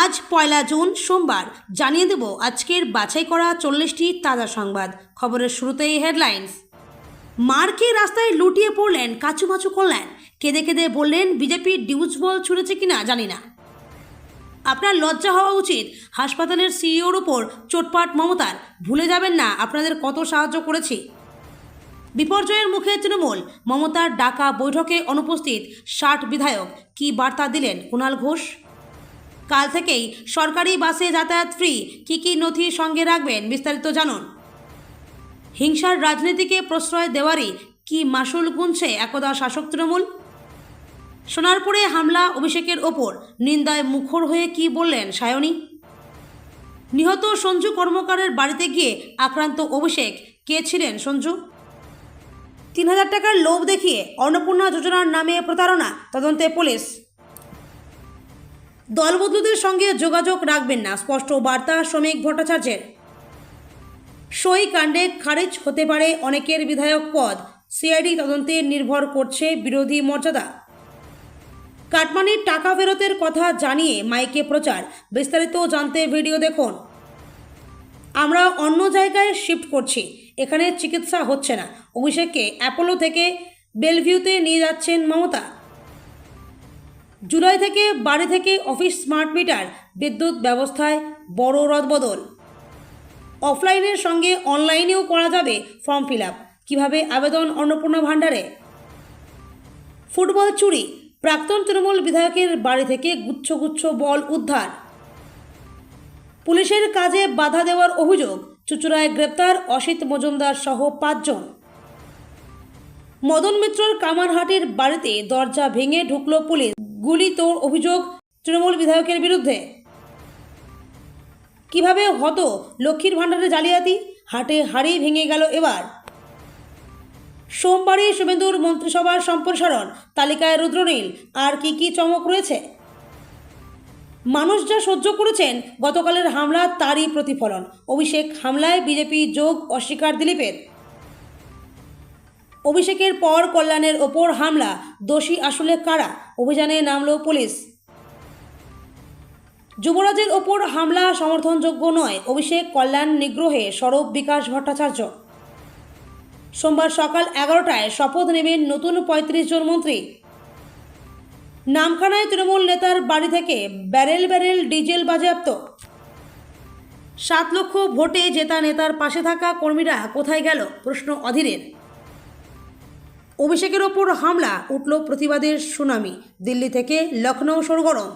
আজ পয়লা জুন সোমবার জানিয়ে দেব আজকের বাছাই করা 40টি তাজা সংবাদ। খবরের শুরুতেই হেডলাইন্স। মারকে রাস্তায় লুটিয়ে পড়লেন, কাচুমাচু করলেন, কেঁদে কেঁদে বললেন বিজেপির ডিউজ বল ছুঁড়েছে কিনা জানি না। আপনার লজ্জা হওয়া উচিত। হাসপাতালের সিইওর ওপর চোটপাট মমতার। ভুলে যাবেন না আপনাদের কত সাহায্য করেছি। বিপর্যয়ের মুখে তৃণমূল, মমতার ডাকা বৈঠকে অনুপস্থিত 60 বিধায়ক। কি বার্তা দিলেন কুণাল ঘোষ? কাল থেকেই সরকারি বাসে যাতায়াত ফ্রি। কী নথি সঙ্গে রাখবেন বিস্তারিত জানুন। হিংসার রাজনীতিকে প্রশ্রয় দেওয়ারই কি মাসুল গুনছে একদা শাসক তৃণমূল? সোনারপুরে হামলা অভিষেকের ওপর নিন্দায় মুখর হয়ে কি বললেন সায়নী? নিহত সঞ্জু কর্মকারের বাড়িতে গিয়ে আক্রান্ত অভিষেক। কে ছিলেন সঞ্জু? 3000 টাকার লোভ দেখিয়ে অন্নপূর্ণা যোজনার নামে প্রতারণা, তদন্তে পুলিশ। দলবদলুদের সঙ্গে যোগাযোগ রাখবেন না, স্পষ্ট বার্তা শ্রমিক ভট্টাচার্যের। সই কাণ্ডে খারিজ হতে পারে অনেকের বিধায়ক পদ, সিআইডি তদন্তে নির্ভর করছে বিরোধী মর্যাদা। কাটমানির টাকা ফেরতের কথা জানিয়ে মাইকে প্রচার। বিস্তারিত জানতে ভিডিও দেখুন। আমরা অন্য জায়গায় শিফট করছি, এখানে চিকিৎসা হচ্ছে না। অভিষেককে অ্যাপোলো থেকে বেলভিউতে নিয়ে যাচ্ছেন মমতা। জুলাই থেকে বাড়ি থেকে অফিস স্মার্ট মিটার, বিদ্যুৎ ব্যবস্থায় বড় রদবদল। অফলাইনের সঙ্গে অনলাইনেও করা যাবে ফর্ম ফিল আপ। কীভাবে আবেদন অন্নপূর্ণা ভাণ্ডারে? ফুটবল চুরি, প্রাক্তন তৃণমূল বিধায়কের বাড়ি থেকে গুচ্ছ গুচ্ছ বল উদ্ধার। পুলিশের কাজে বাধা দেওয়ার অভিযোগ, চুঁচুড়ায় গ্রেপ্তার অসিত মজুমদার সহ 5 জন। মদন মিত্রর কামারহাটির বাড়িতে দরজা ভেঙে ঢুকল পুলিশ, গুলি তোড় অভিযোগ তৃণমূল বিধায়কের বিরুদ্ধে। কিভাবে হতো লক্ষ্মীর ভাণ্ডারে জালিয়াতি? হাটে হাড়ি ভেঙে গেল এবার। সোমবারই শুভেন্দুর মন্ত্রিসভার সম্প্রসারণ, তালিকায় রুদ্রনীল। আর কি চমক রয়েছে? মানুষ যা সহ্য করেছেন গতকালের হামলা, তারই প্রতিফলন। অভিষেক হামলায় বিজেপি যোগ অস্বীকার দিলীপের। অভিষেকের পর কল্যাণের ওপর হামলা, দোষী আসলে কারা? অভিযানে নামল পুলিশ। যুবরাজের ওপর হামলা সমর্থনযোগ্য নয়, অভিষেক কল্যাণ নিগ্রহে সরব বিকাশ ভট্টাচার্য। সোমবার সকাল 11টায় শপথ নেবেন নতুন 35 জন মন্ত্রী। নামখানায় তৃণমূল নেতার বাড়ি থেকে ব্যারেল ব্যারেল ডিজেল বাজেয়াপ্ত। 7 লক্ষ ভোটে জেতা নেতার পাশে থাকা কর্মীরা কোথায় গেল? প্রশ্ন অধীরের। অভিষেকের ওপর হামলা, উঠল প্রতিবাদের সুনামি। দিল্লি থেকে লখনৌ সরগরম।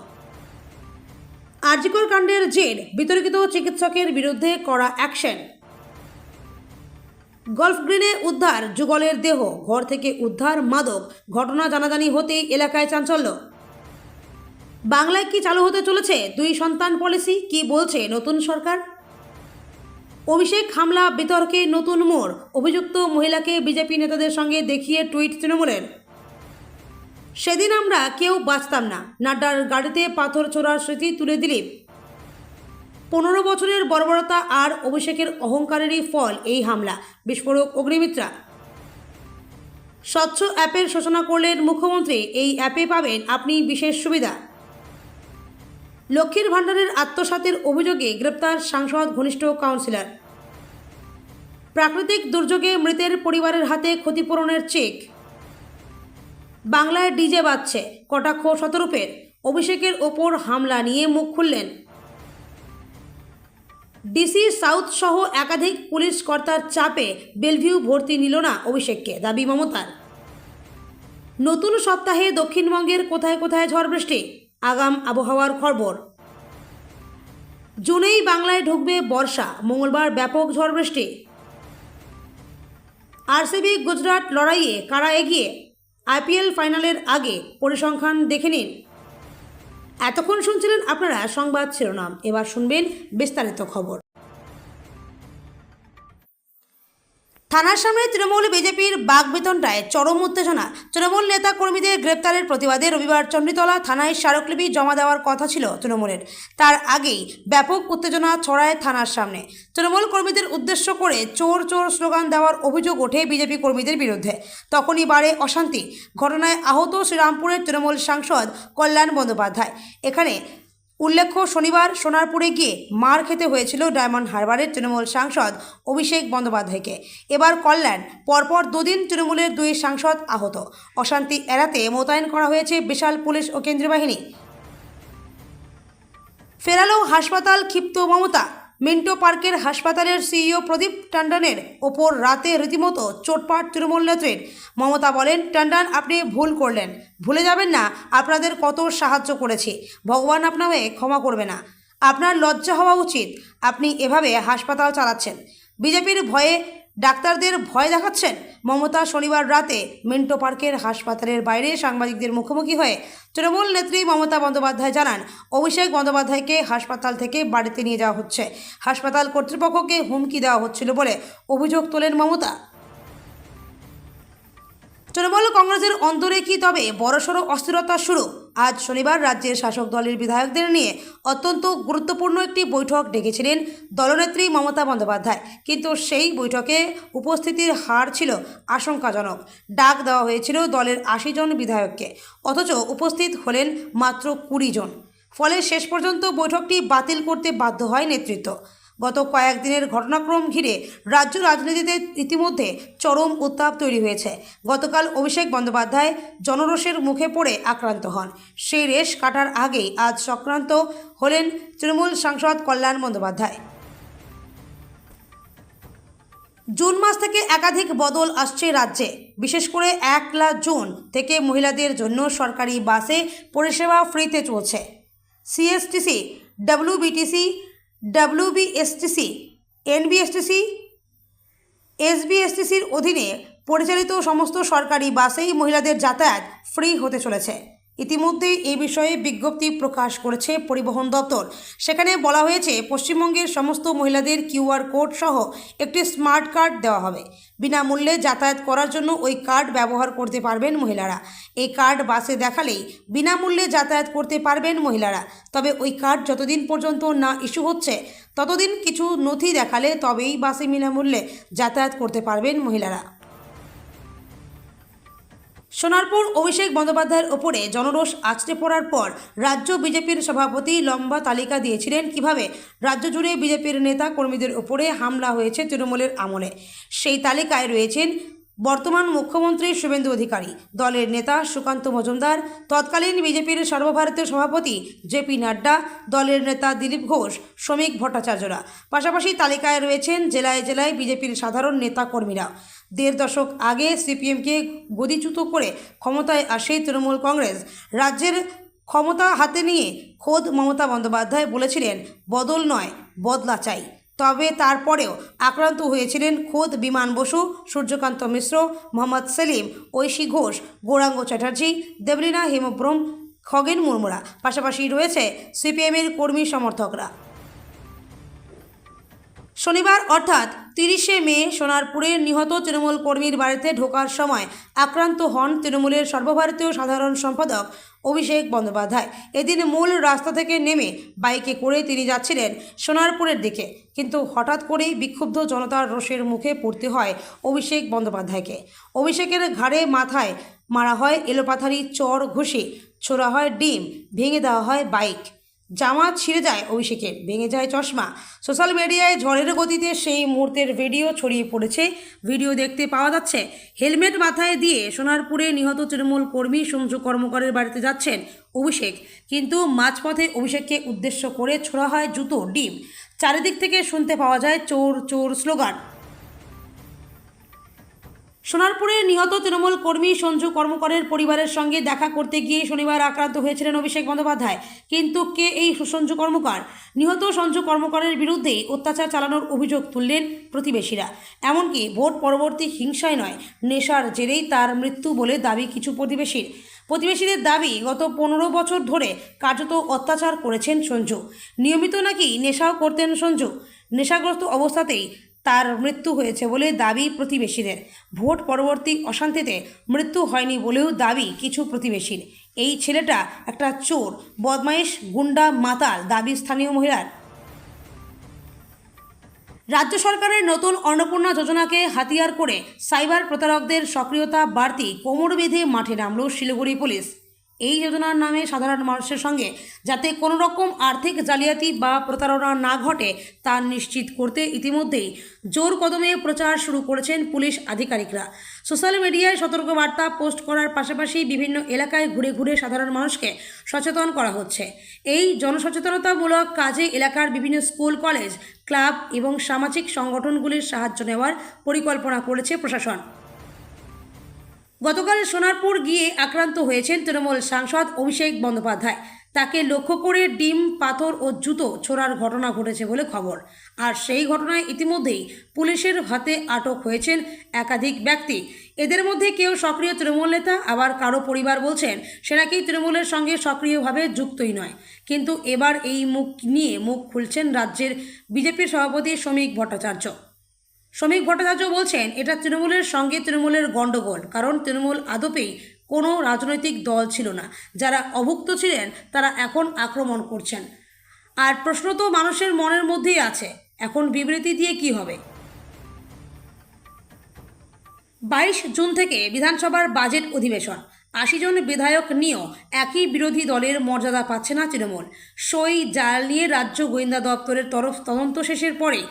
আরজিকর কাণ্ডের জের, বিতর্কিত চিকিৎসকের বিরুদ্ধে কড়া অ্যাকশন। গলফ গ্রিনে উদ্ধার যুগলের দেহ, ঘর থেকে উদ্ধার মাদক। ঘটনা জানাজানি হতেই এলাকায় চাঞ্চল্য। বাংলায় কি চালু হতে চলেছে 2 সন্তান পলিসি? কি বলছে নতুন সরকার? অভিষেক হামলা বিতর্কে নতুন মোড়, অভিযুক্ত মহিলাকে বিজেপি নেতাদের সঙ্গে দেখিয়ে টুইট তৃণমূলের। সেদিন আমরা কেউ বাঁচতাম না, নাড্ডার গাড়িতে পাথর ছোড়ার স্মৃতি তুলে দিলীপ। 15 বছরের বর্বরতা আর অভিষেকের অহংকারেরই ফল এই হামলা, বিস্ফোরক অগ্নিমিত্রা। স্বচ্ছ অ্যাপের সূচনা করলেন মুখ্যমন্ত্রী। এই অ্যাপে পাবেন আপনি বিশেষ সুবিধা। লক্ষ্মীর ভাণ্ডারের আত্মসাতের অভিযোগে গ্রেপ্তার সাংসদ ঘনিষ্ঠ কাউন্সিলর। প্রাকৃতিক দুর্যোগে মৃতের পরিবারের হাতে ক্ষতিপূরণের চেক। বাংলায় ডিজে বাজছে, কটাক্ষ শতরূপের। অভিষেকের ওপর হামলা নিয়ে মুখ খুললেন ডিসি সাউথ সহ একাধিক পুলিশ কর্তার চাপে বেলভিউ ভর্তি নিল না অভিষেককে, দাবি মমতার। নতুন সপ্তাহে দক্ষিণবঙ্গের কোথায় কোথায় ঝড় বৃষ্টি, আগাম আবহাওয়ার খবর। জুনেই বাংলায় ঢুকবে বর্ষা, মঙ্গলবার ব্যাপক ঝড় বৃষ্টি। আরসিবি গুজরাট লড়াইয়ে কারা এগিয়ে? আইপিএল ফাইনালের আগে পরিসংখ্যান দেখে নিন। এতক্ষণ শুনছিলেন আপনারা সংবাদ শিরোনাম, এবার শুনবেন বিস্তারিত খবর। থানার সামনে তৃণমূল বিজেপির বাগবেতনটায় চরম উত্তেজনা। তৃণমূল নেতা কর্মীদের গ্রেপ্তারের প্রতিবাদে রবিবার চণ্ডীতলা থানায় স্মারকলিপি জমা দেওয়ার কথা ছিল তৃণমূলের। তার আগেই ব্যাপক উত্তেজনা ছড়ায় থানার সামনে। তৃণমূল কর্মীদের উদ্দেশ্য করে চোর চোর স্লোগান দেওয়ার অভিযোগ ওঠে বিজেপি কর্মীদের বিরুদ্ধে। তখনই বাড়ে অশান্তি। ঘটনায় আহত শ্রীরামপুরের তৃণমূল সাংসদ কল্যাণ বন্দ্যোপাধ্যায়। এখানে উল্লেখ্য, শনিবার সোনারপুরে গিয়ে মার খেতে হয়েছিল ডায়মন্ড হারবারের তৃণমূল সাংসদ অভিষেক বন্দ্যোপাধ্যায়কে। এবার কল্যাণ পরপর দুদিন তৃণমূলের দুই সাংসদ আহত। অশান্তি এড়াতে মোতায়েন করা হয়েছে বিশাল পুলিশ ও কেন্দ্রীয় বাহিনী। ফেরালো হাসপাতাল, ক্ষিপ্ত মমতা। মিন্টো পার্কের হাসপাতালের সিইও প্রদীপ টন্ডনের ওপর রাতে রীতিমতো চোটপাট তৃণমূল নেত্রীর। মমতা বলেন, টন্ডন, আপনি ভুল করলেন, ভুলে যাবেন না আপনাদের কত সাহায্য করেছি। ভগবান আপনাকে ক্ষমা করবে না। আপনার লজ্জা হওয়া উচিত। আপনি এভাবে হাসপাতাল চালাচ্ছেন, বিজেপির ভয়ে ডাক্তারদের ভয় দেখাচ্ছেন। মমতা শনিবার রাতে মিন্টো পার্কের হাসপাতালের বাইরে সাংবাদিকদের মুখোমুখি হয়ে তৃণমূল নেত্রী মমতা বন্দ্যোপাধ্যায় জানান, অভিষেক বন্দ্যোপাধ্যায়কে হাসপাতাল থেকে বাড়িতে নিয়ে যাওয়া হচ্ছে। হাসপাতাল কর্তৃপক্ষকে হুমকি দেওয়া হচ্ছিল বলে অভিযোগ তোলেন মমতা। তৃণমূল কংগ্রেসের অন্তরে কি তবে বড়সড় অস্থিরতা শুরু? আজ শনিবার রাজ্যের শাসক দলের বিধায়কদের নিয়ে অত্যন্ত গুরুত্বপূর্ণ একটি বৈঠক ডেকেছিলেন দলনেত্রী মমতা বন্দ্যোপাধ্যায়, কিন্তু সেই বৈঠকে উপস্থিতির হার ছিল আশঙ্কাজনক। ডাক দেওয়া হয়েছিল দলের ৮০ জন বিধায়ককে, অথচ উপস্থিত হলেন মাত্র ২০ জন। ফলে শেষ পর্যন্ত বৈঠকটি বাতিল করতে বাধ্য হয় নেতৃত্ব। গত কয়েকদিনের ঘটনাক্রম ঘিরে রাজ্য রাজনীতিতে ইতিমধ্যে চরম উত্তাপ তৈরি হয়েছে। গতকাল অভিষেক বন্দ্যোপাধ্যায় জনরোষের মুখে পড়ে আক্রান্ত হন। সেই রেশ কাটার আগেই আজ সক্রান্ত হলেন তৃণমূল সাংসদ কল্যাণ বন্দ্যোপাধ্যায়। জুন মাস থেকে একাধিক বদল আসছে রাজ্যে। বিশেষ করে ১ জুন থেকে মহিলাদের জন্য সরকারি বাসে পরিষেবা ফ্রিতে চলছে। সিএসটিসি, ডব্লিউবিটিসি, ডব্লিউবিএসটিসি, এনবিএসটিসি, এসবিএসটিসির অধীনে পরিচালিত সমস্ত সরকারি বাসেই মহিলাদের যাতায়াত ফ্রি হতে চলেছে। ইতিমধ্যেই এই বিষয়ে বিজ্ঞপ্তি প্রকাশ করেছে পরিবহন দপ্তর। সেখানে বলা হয়েছে, পশ্চিমবঙ্গের সমস্ত মহিলাদের কিউআর কোড সহ একটি স্মার্ট কার্ড দেওয়া হবে। বিনামূল্যে যাতায়াত করার জন্য ওই কার্ড ব্যবহার করতে পারবেন মহিলারা। এই কার্ড বাসে দেখালেই বিনামূল্যে যাতায়াত করতে পারবেন মহিলারা। তবে ওই কার্ড যতদিন পর্যন্ত না ইস্যু হচ্ছে ততদিন কিছু নথি দেখালে তবেই বাসে বিনামূল্যে যাতায়াত করতে পারবেন মহিলারা। সোনারপুর অভিষেক বন্দ্যোপাধ্যায়ের ওপরে জনরোষ আছড়ে পড়ার পর রাজ্য বিজেপির সভাপতি লম্বা তালিকা দিয়েছিলেন কিভাবে রাজ্য জুড়ে বিজেপির নেতা কর্মীদের ওপরে হামলা হয়েছে তৃণমূলের আমলে। সেই তালিকায় রয়েছেন বর্তমান মুখ্যমন্ত্রী শুভেন্দু অধিকারী, দলের নেতা সুকান্ত মজুমদার, তৎকালীন বিজেপির সর্বভারতীয় সভাপতি জেপি নাড্ডা, দলের নেতা দিলীপ ঘোষ, শ্রমিক ভট্টাচার্যরা। পাশাপাশি তালিকায় রয়েছেন জেলায় জেলায় বিজেপির সাধারণ নেতা কর্মীরা। ১.৫ দশক আগে সিপিএমকে গদিচ্যুত করে ক্ষমতায় আসে তৃণমূল কংগ্রেস। রাজ্যের ক্ষমতা হাতে নিয়ে খোদ মমতা বন্দ্যোপাধ্যায় বলেছিলেন, বদল নয় বদলা চাই। তবে তারপরেও আক্রান্ত হয়েছিলেন খোদ বিমান বসু, সূর্যকান্ত মিশ্র, মোহাম্মদ সেলিম, ঐশী ঘোষ, গৌরাঙ্গ চ্যাটার্জি, দেবলীনা হেমব্রম, খগেন মুর্মুরা। পাশাপাশি রয়েছে সিপিএমের কর্মী সমর্থকরা। শনিবার অর্থাৎ ৩০শে মে সোনারপুরে নিহত তৃণমূল কর্মীর বাড়িতে ঢোকার সময় আক্রান্ত হন তৃণমূলের সর্বভারতীয় সাধারণ সম্পাদক অভিষেক বন্দ্যোপাধ্যায়। এদিন মূল রাস্তা থেকে নেমে বাইকে করে তিনি যাচ্ছিলেন সোনারপুরের দিকে, কিন্তু হঠাৎ করেই বিক্ষুব্ধ জনতার রোষের মুখে পড়তে হয় অভিষেক বন্দ্যোপাধ্যায়কে। অভিষেকের ঘাড়ে মাথায় মারা হয় এলোপাথারি চর, ঘুষি ছোড়া হয় ডিম, ভেঙে দেওয়া হয় বাইক, জামা ছিঁড়ে যায় অভিষেকের, ভেঙে যায় চশমা। সোশ্যাল মিডিয়ায় ঝড়ের গতিতে সেই মুহূর্তের ভিডিও ছড়িয়ে পড়েছে। ভিডিও দেখতে পাওয়া যাচ্ছে, হেলমেট মাথায় দিয়ে সোনারপুরে নিহত তৃণমূল কর্মী সঞ্জু কর্মকারের বাড়িতে যাচ্ছেন অভিষেক, কিন্তু মাঝপথে অভিষেককে উদ্দেশ্য করে ছোড়া হয় জুতো, ডিম। চারিদিক থেকে শুনতে পাওয়া যায় চোর চোর স্লোগান। সোনারপুরে নিহত তৃণমূল কর্মী সঞ্জু কর্মকারের পরিবারের সঙ্গে দেখা করতে গিয়ে শনিবার আক্রান্ত হয়েছিলেন অভিষেক বন্দ্যোপাধ্যায়। কিন্তু কে এই সঞ্জু কর্মকার? নিহত সঞ্জু কর্মকারের বিরুদ্ধেই অত্যাচার চালানোর অভিযোগ তুললেন প্রতিবেশীরা। এমনকি ভোট পরবর্তী হিংসায় নয়, নেশার জেরেই তার মৃত্যু বলে দাবি কিছু প্রতিবেশীদের দাবি, গত ১৫ বছর ধরে কার্যত অত্যাচার করেছেন সঞ্জু। নিয়মিত নাকি নেশাও করতেন সঞ্জু। নেশাগ্রস্ত অবস্থাতেই তার মৃত্যু হয়েছে বলে দাবি প্রতিবেশীদের। ভোট পরবর্তী অশান্তিতে মৃত্যু হয়নি বলেও দাবি কিছু প্রতিবেশীর। এই ছেলেটা একটা চোর, বদমাইশ, গুন্ডা, মাতাল, দাবি স্থানীয় মহিলার। রাজ্য সরকারের নতুন অন্নপূর্ণা যোজনাকে হাতিয়ার করে সাইবার প্রতারকদের সক্রিয়তা বাড়তি কোমর বেঁধে মাঠে নামল শিলিগুড়ি পুলিশ। এই যোজনার নামে সাধারণ মানুষের সঙ্গে যাতে কোনো রকম আর্থিক জালিয়াতি বা প্রতারণা না ঘটে তা নিশ্চিত করতে ইতিমধ্যেই জোর কদমে প্রচার শুরু করেছেন পুলিশ আধিকারিকরা। সোশ্যাল মিডিয়ায় সতর্কবার্তা পোস্ট করার পাশাপাশি বিভিন্ন এলাকায় ঘুরে ঘুরে সাধারণ মানুষকে সচেতন করা হচ্ছে। এই জনসচেতনতামূলক কাজে এলাকার বিভিন্ন স্কুল, কলেজ, ক্লাব এবং সামাজিক সংগঠনগুলির সাহায্য নেওয়ার পরিকল্পনা করেছে প্রশাসন। গতকাল সোনারপুর গিয়ে আক্রান্ত হয়েছেন তৃণমূল সাংসদ অভিষেক বন্দ্যোপাধ্যায়। তাকে লক্ষ্য করে ডিম, পাথর ও জুতো ছোড়ার ঘটনা ঘটেছে বলে খবর। আর সেই ঘটনায় ইতিমধ্যেই পুলিশের হাতে আটক হয়েছেন একাধিক ব্যক্তি। এদের মধ্যে কেউ সক্রিয় তৃণমূল নেতা, আবার কারো পরিবার বলছেন সে নাকি তৃণমূলের সঙ্গে সক্রিয়ভাবে যুক্তই নয়। কিন্তু এবার এই মুখ খুলছেন রাজ্যের বিজেপির সভাপতি শ্রমিক ভট্টাচার্য। শ্রমিক ভট্টাচার্য বলছেন এটা তৃণমূলের সঙ্গে তৃণমূলের গণ্ডগোল, কারণ তৃণমূল আদপেই কোনো রাজনৈতিক দল ছিল না। যারা অভুক্ত ছিলেন তারা এখন আক্রমণ করছেন। আর প্রশ্ন তো মানুষের মনের মধ্যেই আছে, এখন বিবৃতি দিয়ে কি হবে? 22 জুন থেকে বিধানসভার বাজেট অধিবেশন। 80 জন বিধায়ক নিয়েও একই বিরোধী দলের মর্যাদা পাচ্ছে না তৃণমূল। সই জাল নিয়ে রাজ্য গোয়েন্দা দপ্তরের তদন্ত শেষের পরে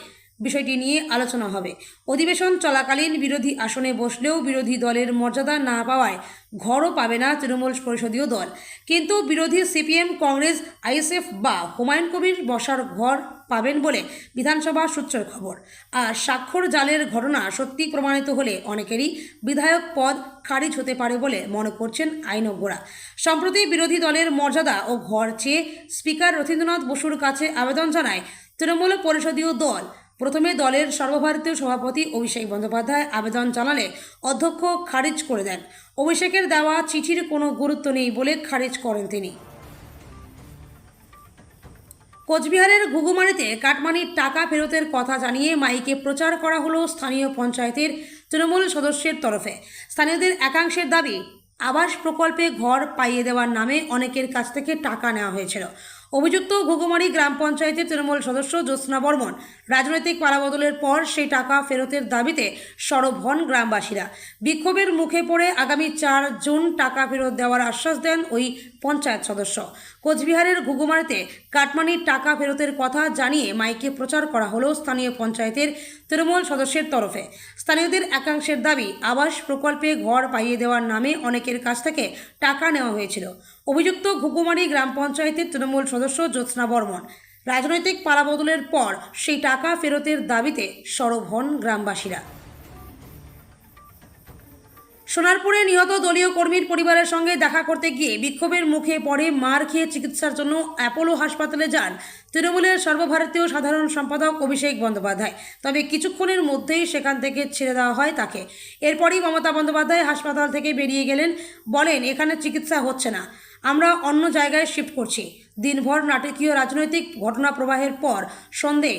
বিষয়টি নিয়ে আলোচনা হবে। অধিবেশন চলাকালীন বিরোধী আসনে বসলেও বিরোধী দলের মর্যাদা না পাওয়ায় ঘরও পাবে না তৃণমূল পরিষদীয় দল। কিন্তু বিরোধী সিপিএম, কংগ্রেস, আইএসএফ বা হুমায়ুন কবির বসার ঘর পাবেন বলে বিধানসভা সূত্রের খবর। আর স্বাক্ষর জালের ঘটনা সত্যি প্রমাণিত হলে অনেকেরই বিধায়ক পদ খারিজ হতে পারে বলে মনে করছেন আইনজ্ঞরা। সম্প্রতি বিরোধী দলের মর্যাদা ও ঘর চেয়ে স্পিকার রথীন্দ্রনাথ বসুর কাছে আবেদন জানায় তৃণমূল পরিষদীয় দল। প্রথমে দলের সর্বভারতীয় সভাপতি অভিষেক বন্দ্যোপাধ্যায় আবেদন জানালে অধ্যক্ষ খারিজ করে দেন। অভিষেকের দেওয়া চিঠির কোনো গুরুত্ব নেই বলে খারিজ করেন তিনি। কোচবিহারের ঘুঘুমারিতে কাটমানির টাকা ফেরতের কথা জানিয়ে মাইকে প্রচার করা হলো স্থানীয় পঞ্চায়েতের তৃণমূল সদস্যের তরফে। স্থানীয়দের একাংশের দাবি, আবাস প্রকল্পে ঘর পাইয়ে দেওয়ার নামে অনেকের কাছ থেকে টাকা নেওয়া হয়েছিল। অভিযুক্ত ঘুঘুমারি গ্রাম পঞ্চায়েতের তৃণমূল সদস্য জ্যোৎস্না বর্মন। রাজনৈতিক পালাবদলের পর সেই টাকা ফেরতের দাবিতে সরব হন গ্রামবাসীরা। বিক্ষোভের মুখে পড়ে আগামী 4 জুন টাকা ফেরত দেওয়ার আশ্বাস দেন ওই পঞ্চায়েত সদস্য। কোচবিহারের ঘুঘুমারিতে কাটমানির টাকা ফেরতের কথা জানিয়ে মাইকে প্রচার করা হলো স্থানীয় পঞ্চায়েতের তৃণমূল সদস্যের তরফে। স্থানীয়দের একাংশের দাবি, আবাস প্রকল্পে ঘর পাইয়ে দেওয়ার নামে অনেকের কাছ থেকে টাকা নেওয়া হয়েছিল। অভিযুক্ত ঘুঘুমারি গ্রাম পঞ্চায়েতের তৃণমূল সদস্য জ্যোৎস্না বর্মন। রাজনৈতিক পালাবদলের পর সেই টাকা ফেরতের দাবিতে সরব হন গ্রামবাসীরা। সোনারপুরে নিহত দলীয় কর্মীর পরিবারের সঙ্গে দেখা করতে গিয়ে বিক্ষোভের মুখে পড়ে মার খেয়ে চিকিৎসার জন্য অ্যাপোলো হাসপাতালে যান তৃণমূলের সর্বভারতীয় সাধারণ সম্পাদক অভিষেক বন্দ্যোপাধ্যায়। তবে কিছুক্ষণের মধ্যেই সেখান থেকে ছেড়ে দেওয়া হয় তাকে। এরপরই মমতা বন্দ্যোপাধ্যায় হাসপাতাল থেকে বেরিয়ে গেলেন, বলেন এখানে চিকিৎসা হচ্ছে না, আমরা অন্য জায়গায় শিফট করছি। দিনভর নাটকীয় রাজনৈতিক ঘটনা প্রবাহের পর সন্ধে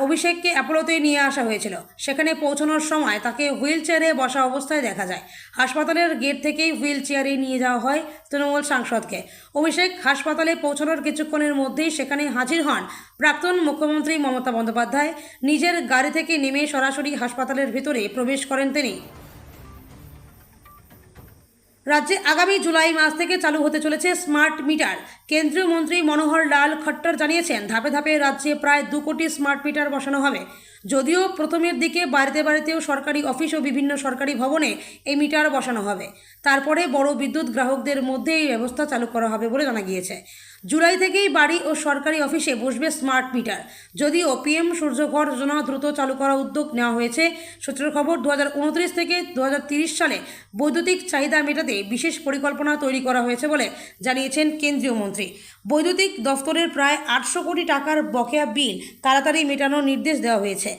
অভিষেককে অ্যাপোলোতে নিয়ে আসা হয়েছিল। সেখানে পৌঁছানোর সময় তাকে হুইল চেয়ারে বসা অবস্থায় দেখা যায়। হাসপাতালের গেট থেকেই হুইল চেয়ারে নিয়ে যাওয়া হয় তৃণমূল সাংসদকে। অভিষেক হাসপাতালে পৌঁছানোর কিছুক্ষণের মধ্যেই সেখানে হাজির হন প্রাক্তন মুখ্যমন্ত্রী মমতা বন্দ্যোপাধ্যায়। নিজের গাড়ি থেকে নেমে সরাসরি হাসপাতালের ভিতরে প্রবেশ করেন তিনি। রাজ্যে আগামী জুলাই মাস থেকে চালু হতে চলেছে স্মার্ট মিটার। কেন্দ্রীয় মন্ত্রী মনোহর লাল খট্টর জানিয়েছেন, ধাপে ধাপে রাজ্যে প্রায় 2 কোটি স্মার্ট মিটার বসানো হবে। যদিও প্রথমের দিকে বাড়িতে বাড়িতেও সরকারি অফিস ও বিভিন্ন সরকারি ভবনে এই মিটার বসানো হবে, তারপরে বড় বিদ্যুৎ গ্রাহকদের মধ্যে এই ব্যবস্থা চালু করা হবে বলে জানা গিয়েছে। জুলাই থেকেই বাড়ি ও সরকারি অফিসে বসবে স্মার্ট মিটার। যদিও পিএম সূর্যঘর যোজনা দ্রুত চালু করার উদ্যোগ নেওয়া হয়েছে। সূত্রের খবর, 2029 থেকে 2030 সালে বৈদ্যুতিক চাহিদা মেটাতে বিশেষ পরিকল্পনা তৈরি করা হয়েছে বলে জানিয়েছেন কেন্দ্রীয় মন্ত্রী। বৈদ্যুতিক দফতরের প্রায় 800 কোটি টাকার বকেয়া বিল তাড়াতাড়ি মেটানোর নির্দেশ দেওয়া হয়েছে।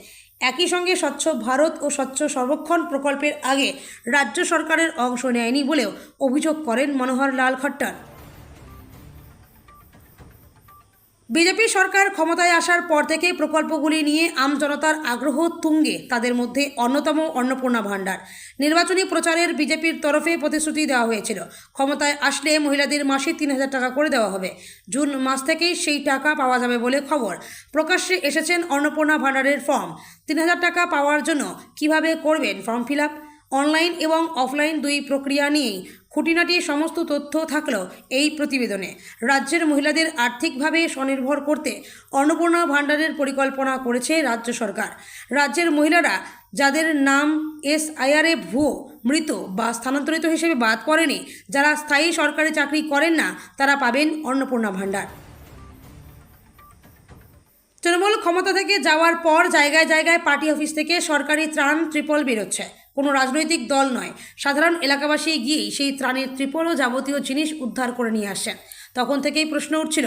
একই সঙ্গে স্বচ্ছ ভারত ও স্বচ্ছ সর্বেক্ষণ প্রকল্পের আগে রাজ্য সরকারের অংশ নেয়নি বলেও অভিযোগ করেন মনোহর লাল খট্টর। বিজেপি সরকার ক্ষমতায় আসার পর থেকে প্রকল্পগুলি নিয়ে আমজনতার আগ্রহ তুঙ্গে। তাদের মধ্যে অন্যতম অন্নপূর্ণা ভাণ্ডার। নির্বাচনী প্রচারের বিজেপির তরফে প্রতিশ্রুতি দেওয়া হয়েছিল, ক্ষমতায় আসলে মহিলাদের মাসে 3000 টাকা করে দেওয়া হবে। জুন মাস থেকেই সেই টাকা পাওয়া যাবে বলে খবর। প্রকাশ্যে এসেছেন অন্নপূর্ণা ভাণ্ডারের ফর্ম। 3000 টাকা পাওয়ার জন্য কিভাবে করবেন ফর্ম ফিল আপ? অনলাইন এবং অফলাইন দুই প্রক্রিয়া নিয়েই খুঁটিনাটি সমস্ত তথ্য থাকলো এই প্রতিবেদনে। রাজ্যের মহিলাদের আর্থিকভাবে স্বনির্ভর করতে অন্নপূর্ণা ভাণ্ডারের পরিকল্পনা করেছে রাজ্য সরকার। রাজ্যের মহিলারা যাদের নাম SIR-এ ভুয়ো, মৃত বা স্থানান্তরিত হিসেবে বাদ পড়েনি, যারা স্থায়ী সরকারি চাকরি করেন না, তারা পাবেন অন্নপূর্ণা ভাণ্ডার। তৃণমূল ক্ষমতা থেকে যাওয়ার পর জায়গায় জায়গায় পার্টি অফিস থেকে সরকারি ত্রাণ ত্রিপল বেরোচ্ছে। কোনো রাজনৈতিক দল নয়, সাধারণ এলাকাবাসী গিয়েই সেই ত্রাণের ত্রিপল ও যাবতীয় জিনিস উদ্ধার করে নিয়ে আসছেন। তখন থেকেই প্রশ্ন উঠছিল,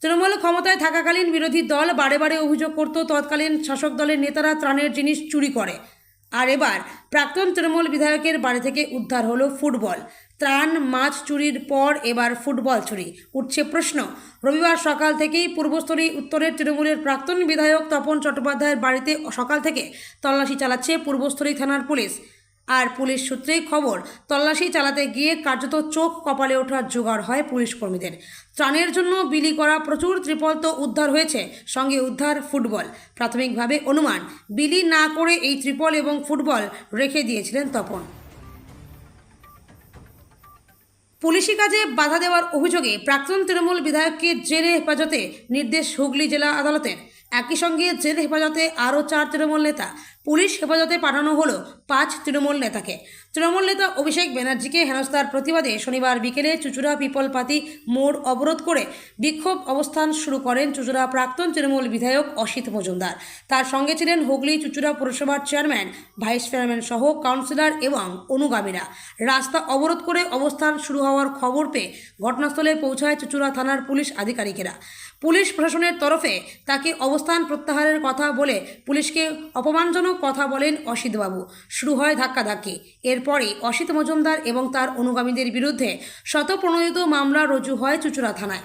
তৃণমূল ক্ষমতায় থাকাকালীন বিরোধী দল বারে বারে অভিযোগ করত তৎকালীন শাসক দলের নেতারা ত্রাণের জিনিস চুরি করে। আর এবার প্রাক্তন তৃণমূল বিধায়কের বাড়ি থেকে উদ্ধার হলো ফুটবল। ত্রাণ মাছ চুরির পর এবার ফুটবল চুরি। উঠছে প্রশ্ন, রবিবার সকাল থেকেই পূর্বস্থলী উত্তরের তৃণমূলের প্রাক্তন বিধায়ক তপন চট্টোপাধ্যায়ের বাড়িতে সকাল থেকে তল্লাশি চালাচ্ছে পূর্বস্থলী থানার পুলিশ। আর পুলিশ সূত্রেই খবর, তল্লাশি চালাতে গিয়ে কার্যত চোখ কপালে ওঠার জোগাড় হয় পুলিশ কর্মীদের। ত্রাণের জন্য বিলি করা প্রচুর ত্রিপল তো উদ্ধার হয়েছে, সঙ্গে উদ্ধার ফুটবল। প্রাথমিকভাবে অনুমান, বিলি না করে এই ত্রিপল এবং ফুটবল রেখে দিয়েছিলেন তপন। পুলিশি কাজে বাধা দেওয়ার অভিযোগে প্রাক্তন তৃণমূল বিধায়ককে জেল হেফাজতে নির্দেশ হুগলি জেলা আদালতের। একই সঙ্গে জেল হেফাজতে আরও 4 তৃণমূল নেতা। পুলিশ হেফাজতে পাঠানো হলো 5 তৃণমূল নেতাকে। তৃণমূল নেতা অভিষেক ব্যানার্জিকে হেনস্থার প্রতিবাদে শনিবার বিকেলে চুঁচুড়া পিপলপাতি মোড় অবরোধ করে বিক্ষোভ অবস্থান শুরু করেন চুঁচুড়া প্রাক্তন তৃণমূল বিধায়ক অসিত মজুমদার। তার সঙ্গে ছিলেন হুগলি চুঁচুড়া পুরসভার চেয়ারম্যান, ভাইস চেয়ারম্যান সহ কাউন্সিলর এবং অনুগামীরা। রাস্তা অবরোধ করে অবস্থান শুরু হওয়ার খবর পেয়ে ঘটনাস্থলে পৌঁছায় চুঁচুড়া থানার পুলিশ আধিকারিকেরা। পুলিশ প্রশাসনের তরফে তাকে অবস্থান প্রত্যাহারের কথা বলে পুলিশকে অপমানজনক কথা বলেন অসিতবাবু। শুরু হয় ধাক্কাধাক্কি। এরপরে অসিত মজুমদার এবং তার অনুগামীদের বিরুদ্ধে শতপ্রণোদিত মামলা রুজু হয় চুঁচুড়া থানায়।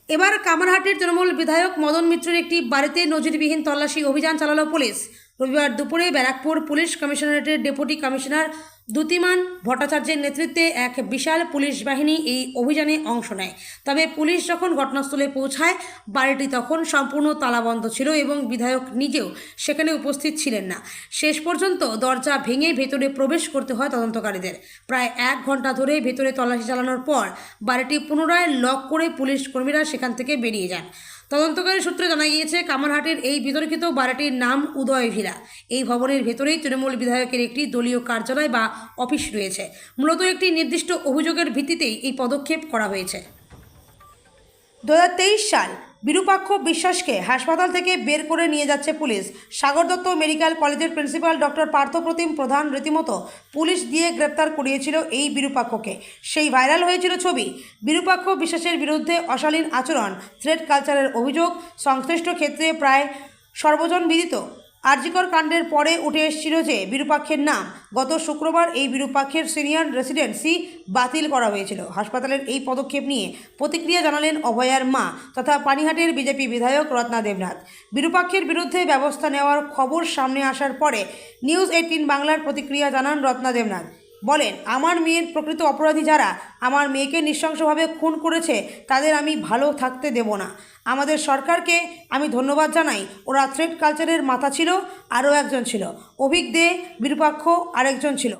এবার কামারহাটির তৃণমূল বিধায়ক মদন মিত্রের একটি বাড়িতে নজিরবিহীন তল্লাশি অভিযান চালালো পুলিশ। রবিবার দুপুরে ব্যারাকপুর পুলিশ কমিশনারেটের ডেপুটি কমিশনার দ্যুতিমান ভট্টাচার্যের নেতৃত্বে এক বিশাল পুলিশ বাহিনী এই অভিযানে অংশ নেয়। তবে পুলিশ যখন ঘটনাস্থলে পৌঁছায়, বাড়িটি তখন সম্পূর্ণ তালাবন্ধ ছিল এবং বিধায়ক নিজেও সেখানে উপস্থিত ছিলেন না। শেষ পর্যন্ত দরজা ভেঙে ভেতরে প্রবেশ করতে হয় তদন্তকারীদের। প্রায় 1 ঘন্টা ধরে ভেতরে তল্লাশি চালানোর পর বাড়িটি পুনরায় লক করে পুলিশ কর্মীরা সেখান থেকে বেরিয়ে যান। তদন্তকারী সূত্রে জানা গিয়েছে, কামারহাটের এই বিতর্কিত বাড়িটির নাম উদয় ভিলা। এই ভবনের ভেতরেই তৃণমূল বিধায়কের একটি দলীয় কার্যালয় বা অফিস রয়েছে। মূলত একটি নির্দিষ্ট অভিযোগের ভিত্তিতেই এই পদক্ষেপ করা হয়েছে। 2023 সাল বিরূপাক্ষ বিশ্বাসকে হাসপাতাল থেকে বের করে নিয়ে যাচ্ছে পুলিশ। সাগর দত্ত মেডিকেল কলেজের প্রিন্সিপাল ডক্টর পার্থপ্রতিম প্রধান রীতিমতো পুলিশ দিয়ে গ্রেপ্তার করিয়েছিল এই বিরূপাক্ষকে। সেই ভাইরাল হয়েছিল ছবি। বিরূপাক্ষ বিশ্বাসের বিরুদ্ধে অশালীন আচরণ, থ্রেট কালচারের অভিযোগ সংশ্লিষ্ট ক্ষেত্রে প্রায় সর্বজনবিদিত। আরজিকর কাণ্ডের পরে উঠে এসেছিল যে বিরূপাক্ষের নাম। গত শুক্রবার এই বিরূপাক্ষের সিনিয়র রেসিডেন্সি বাতিল করা হয়েছিল। হাসপাতালের এই পদক্ষেপ নিয়ে প্রতিক্রিয়া জানালেন অভয়ার মা তথা পানিহাটির বিজেপি বিধায়ক রত্না দেবনাথ। বিরূপাক্ষের বিরুদ্ধে ব্যবস্থা নেওয়ার খবর সামনে আসার পরে নিউজ 18 বাংলার প্রতিক্রিয়া জানান রত্না দেবনাথ। বলেন, আমার মেয়ের প্রকৃত অপরাধী যারা আমার মেয়েকে নৃশংসভাবে খুন করেছে, তাদের আমি ভালো থাকতে দেব না। আমাদের সরকারকে আমি ধন্যবাদ জানাই। ওরা থ্রেট কালচারের মাথা ছিল, আরও একজন ছিল অভিক দে, বিরূপাক্ষ আরেকজন ছিল।